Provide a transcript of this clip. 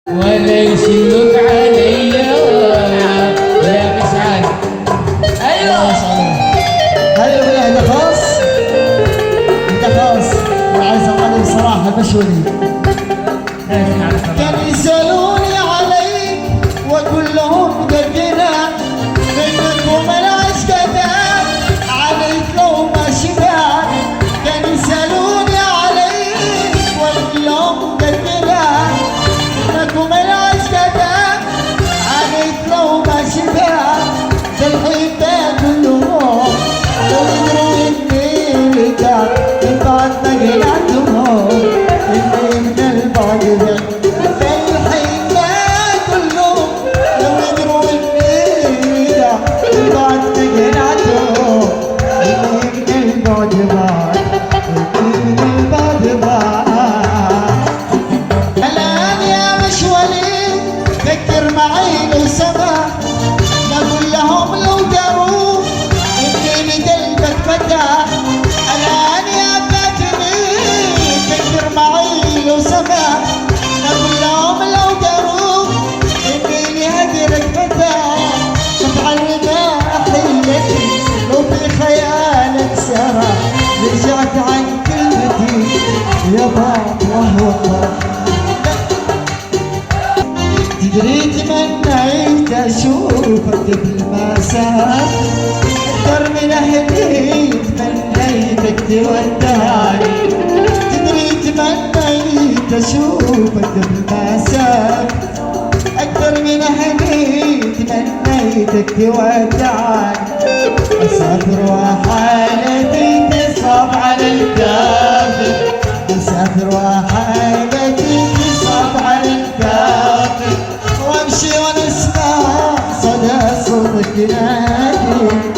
ولا يشلوك عليا يا مسعد. ايوه هاي الاغنيه ده خاص، ده خاص وعايز اقول بصراحه مشهورين. كانوا يسالوني عليك واقول لهم قدنا منكم العشق دام عليك لو ما شبعت. كانوا يسالوني عليك واقول لهم قدنا منكم العشق دام عليك لو ما شبعت. الحين باكل لهم لو يدروا اني رجعت من بعد ما قلعتهم اني من البعد بعت. الحين باكل لهم لو يدروا اني رجعت من بعد ما قلعتهم اني من البعد بعت. اني من البعد بعت. الان يا مشولي فكر معي لو سمحت. نقول لهم لو دروا اني لقلبك فتح. الان يا فاتني فكر معي لو سمحت. نقول لهم لو دروا اني لهجرك فتح. متعلمة حيلتي لو في خيالك سرح رجعت عن كلمتي يا بابا والله. تدري تمنيت اشوفك بالمساء اكثر من اهلي تمنيتك تودعني. تدري تمنيت اشوفك بالمساء اكثر من اهلي تمنيتك تودعني. اسافر وحالتي تصعب على الكافر. اسافر وحالتي تصعب على الكافر. وامشي وانا اسمع صدى صوتك ينادي